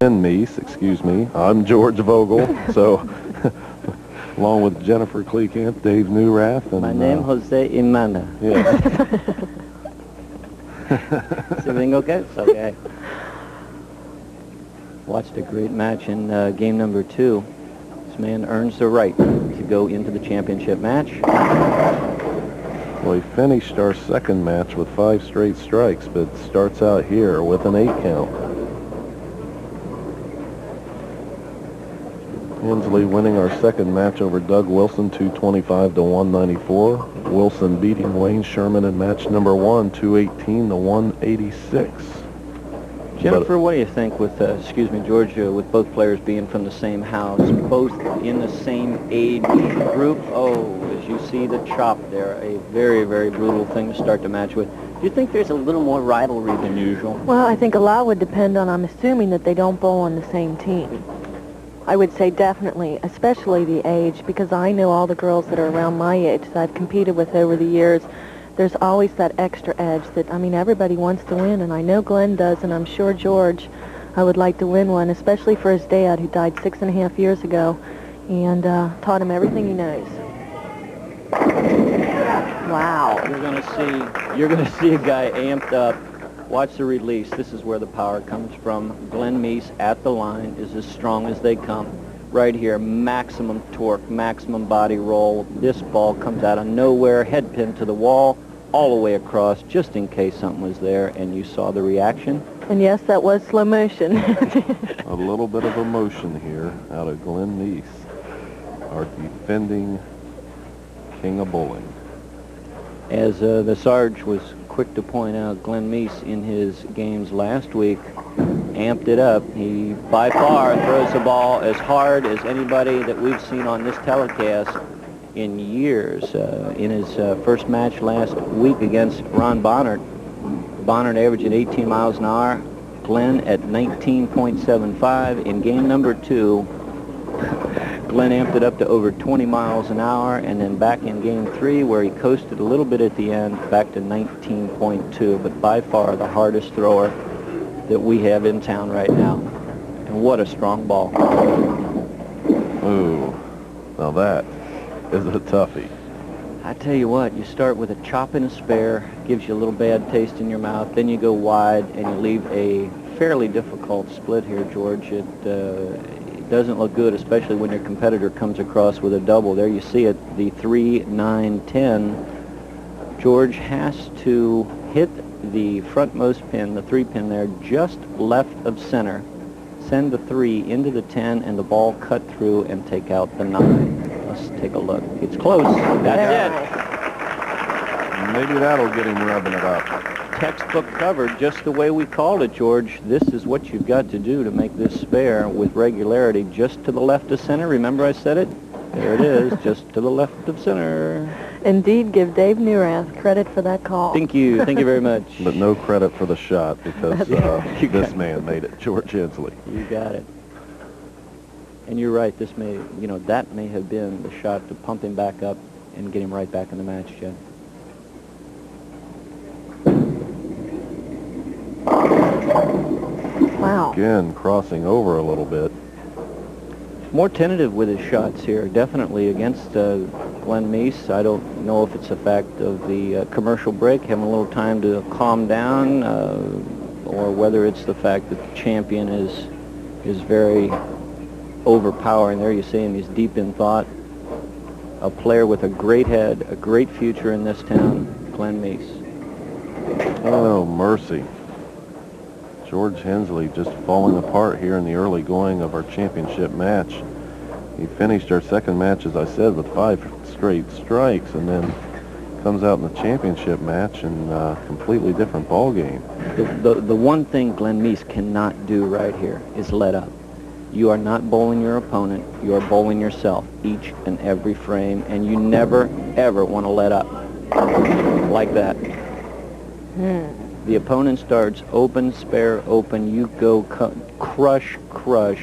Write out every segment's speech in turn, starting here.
Glen Meece, excuse me. I'm George Vogel, so along with Jennifer Kleekamp, Dave Newrath, and my name Jose Imana. Yeah. Is everything okay? Okay. Watched a great match in game number 2. This man earns the right to go into the championship match. Well, he finished our second match with 5 straight strikes, but starts out here with an 8 count. Hensley winning our second match over Doug Wilson, 225 to 194. Wilson beating Wayne Sherman in match number 1, 218 to 186. Jennifer, what do you think with, excuse me, George, with both players being from the same house, both in the same age group? Oh, as you see the chop there, a very, very brutal thing to start the match with. Do you think there's a little more rivalry than usual? Well, I think a lot would depend on, I'm assuming, that they don't bowl on the same team. I would say definitely, especially the age, because I know all the girls that are around my age that I've competed with over the years. There's always that extra edge that, I mean, everybody wants to win, and I know Glenn does, and I'm sure George would like to win one, especially for his dad, who died 6.5 years ago, and taught him everything he knows. Wow. You're gonna see a guy amped up. Watch the release. This is where the power comes from. Glen Meece at the line is as strong as they come. Right here, maximum torque, maximum body roll. This ball comes out of nowhere, head pin to the wall, all the way across, just in case something was there, and you saw the reaction. And yes, that was slow motion. A little bit of emotion here out of Glen Meece, our defending king of bowling. As the Sarge was quick to point out, Glen Meece in his games last week amped it up. He by far throws the ball as hard as anybody that we've seen on this telecast in years. In his first match last week against Ron Bonnert, Bonnert averaging 18 miles an hour, Glen at 19.75. In game number 2, Glen amped it up to over 20 miles an hour, and then back in game 3, where he coasted a little bit at the end, back to 19.2, but by far the hardest thrower that we have in town right now. And what a strong ball. Ooh, now that is a toughie. I tell you what, you start with a chop and a spare, gives you a little bad taste in your mouth, then you go wide and you leave a fairly difficult split here, George. It doesn't look good, especially when your competitor comes across with a double. There you see it, the 3, 9, 10. George has to hit the frontmost pin, the 3 pin there, just left of center, send the 3 into the 10, and the ball cut through and take out the 9. Let's take a look. It's close. That's it. Maybe that'll get him rubbing it up. Textbook covered, just the way we called it, George. This is what you've got to do to make this spare with regularity, just to the left of center. Remember I said it? There it is, just to the left of center. Indeed, give Dave Newrath credit for that call. Thank you very much. But no credit for the shot, because this man made it, George Hensley. You got it. And you're right, this may, that may have been the shot to pump him back up and get him right back in the match, Jen. Wow. Again, crossing over a little bit. More tentative with his shots here, definitely against Glen Meece. I don't know if it's a fact of the commercial break, having a little time to calm down, or whether it's the fact that the champion is very overpowering. There you see him, he's deep in thought. A player with a great head, a great future in this town, Glen Meece. Oh, mercy. George Hensley just falling apart here in the early going of our championship match. He finished our second match, as I said, with 5 straight strikes, and then comes out in the championship match and completely different ball game. The one thing Glen Meece cannot do right here is let up. You are not bowling your opponent. You are bowling yourself each and every frame, and you never, ever want to let up like that. The opponent starts open, spare, open. You go crush, crush.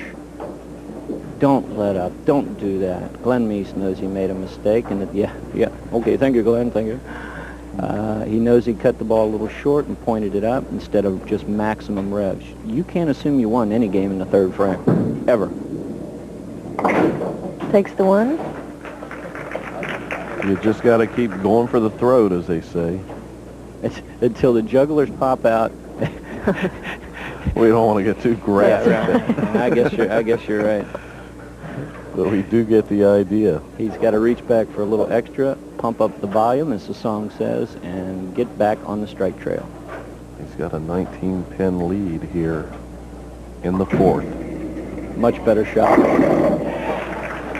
Don't let up. Don't do that. Glen Meece knows he made a mistake, and that, yeah. Okay, thank you, Glenn. Thank you. He knows he cut the ball a little short and pointed it up instead of just maximum revs. You can't assume you won any game in the third frame, ever. Takes the one. You just got to keep going for the throat, as they say. It's until the jugglers pop out. We don't want to get too graphic. Yeah, right. I guess you're right. But we do get the idea. He's got to reach back for a little extra, pump up the volume, as the song says, and get back on the strike trail. He's got a 19-pin lead here in the fourth. Much better shot.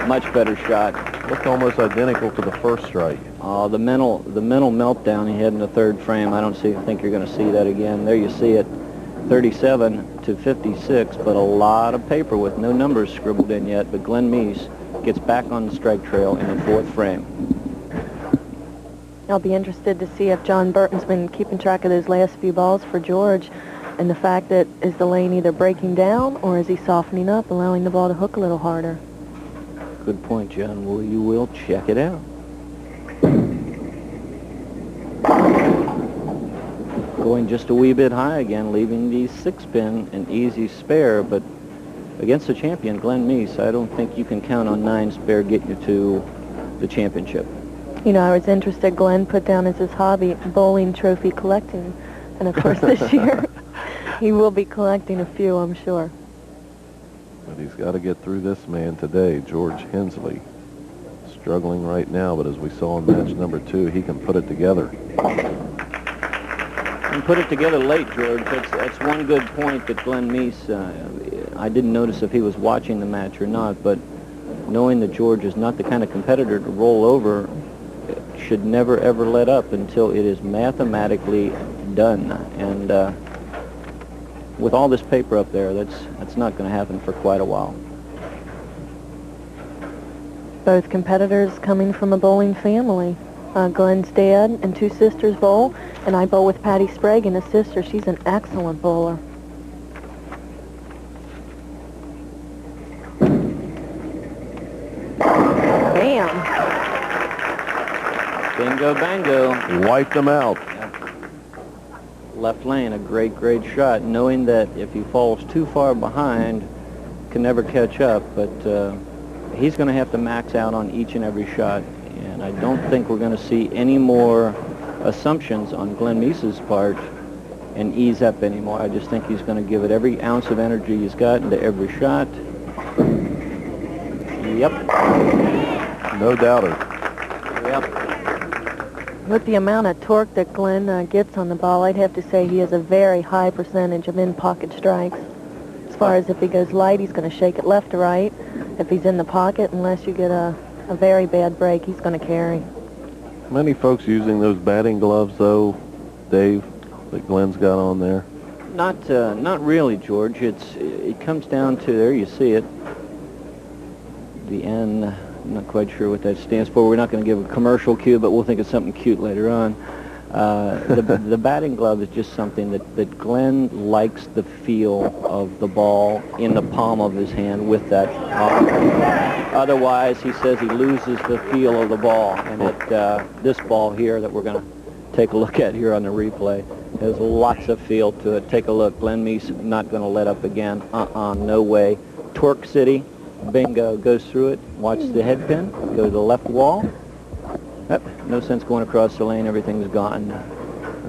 Much better shot. Looked almost identical to the first strike. The mental meltdown he had in the third frame. I don't think you're going to see that again. There you see it, 37 to 56, but a lot of paper with no numbers scribbled in yet. But Glen Meece gets back on the strike trail in the fourth frame. I'll be interested to see if John Burton's been keeping track of those last few balls for George, and the fact that is the lane either breaking down or is he softening up, allowing the ball to hook a little harder. Good point, John. Well, you will check it out. Going just a wee bit high again, leaving the 6-pin an easy spare, but against the champion, Glen Meece, I don't think you can count on 9 spare getting you to the championship. You know, I was interested, Glenn put down as his hobby bowling trophy collecting, and of course this year he will be collecting a few, I'm sure. But he's got to get through this man today, George Hensley. Struggling right now, but as we saw in match number 2, he can put it together. And put it together late, George. That's one good point that Glen Meece, I didn't notice if he was watching the match or not, but knowing that George is not the kind of competitor to roll over, should never ever let up until it is mathematically done. And with all this paper up there, that's not going to happen for quite a while. Both competitors coming from a bowling family. Glenn's dad and 2 sisters bowl, and I bowl with Patty Sprague and a sister. She's an excellent bowler. Bam! Bingo, bango. Wiped him out. Left lane, a great shot, knowing that if he falls too far behind, can never catch up, but he's going to have to max out on each and every shot, and I don't think we're going to see any more assumptions on Glen Meece's part and ease up anymore. I just think he's going to give it every ounce of energy he's got into every shot. Yep. No doubter. Yep. With the amount of torque that Glenn gets on the ball, I'd have to say he has a very high percentage of in-pocket strikes. As far as if he goes light, he's going to shake it left to right. If he's in the pocket, unless you get a very bad break, he's going to carry. Many folks using those batting gloves, though, Dave, that Glenn's got on there. Not really, George. It comes down to, there you see it, the N. I'm not quite sure what that stands for. We're not going to give a commercial cue, but we'll think of something cute later on. The batting glove is just something that Glenn likes the feel of the ball in the palm of his hand with that palm. Otherwise, he says he loses the feel of the ball. And this ball here that we're going to take a look at here on the replay has lots of feel to it. Take a look. Glen Meece not going to let up again. No way. Torque City. Bingo, goes through it, watch the head pin, go to the left wall. Yep, no sense going across the lane, everything's gone.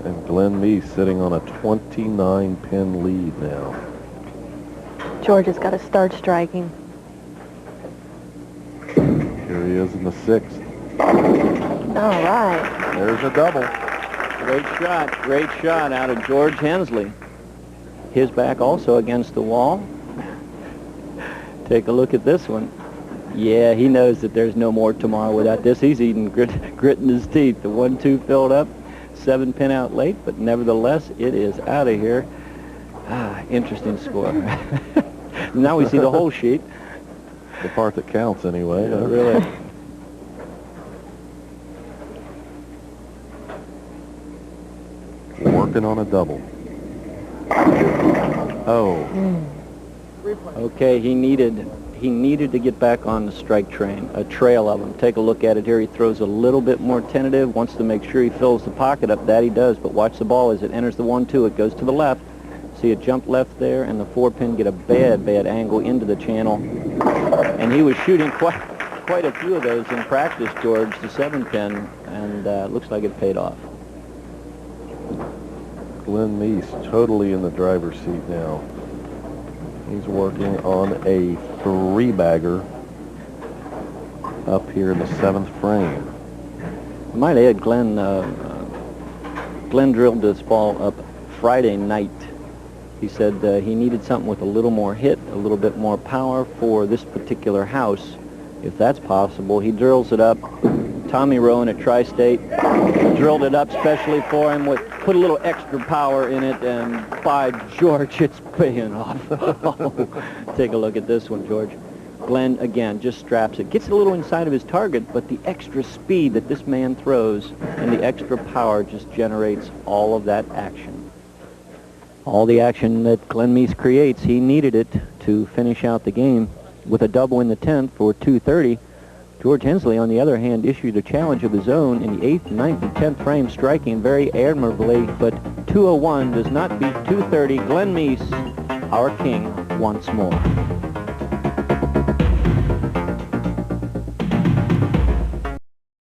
And Glen Meece sitting on a 29-pin lead now. George has got to start striking. Here he is in the 6th. All right. There's a double. Great shot out of George Hensley. His back also against the wall. Take a look at this one. Yeah, he knows that there's no more tomorrow without this. He's eating grit in his teeth. The 1-2 filled up, 7-pin out late, but nevertheless, it is out of here. Interesting score. Now we see the whole sheet. The part that counts, anyway. Yeah, really. Working on a double. Oh. Okay, he needed to get back on the strike train, a trail of them. Take a look at it here. He throws a little bit more tentative, wants to make sure he fills the pocket up. That he does, but watch the ball as it enters the 1-2. It goes to the left. See it jump left there, and the 4-pin get a bad angle into the channel. And he was shooting quite a few of those in practice, George, the 7-pin, and looks like it paid off. Glen Meece totally in the driver's seat now. He's working on a 3-bagger up here in the 7th frame. I might add, Glen drilled this ball up Friday night. He said he needed something with a little more hit, a little bit more power for this particular house. If that's possible, he drills it up. Tommy Rowan at Tri-State drilled it up specially for him, put a little extra power in it, and by George, it's paying off. Take a look at this one, George. Glen, again, just straps it. Gets a little inside of his target, but the extra speed that this man throws and the extra power just generates all of that action. All the action that Glen Meece creates, he needed it to finish out the game with a double in the 10th for 230. George Hensley, on the other hand, issued a challenge of his own in the 8th, 9th, and 10th frame, striking very admirably, but 201 does not beat 230. Glen Meece, our king, once more.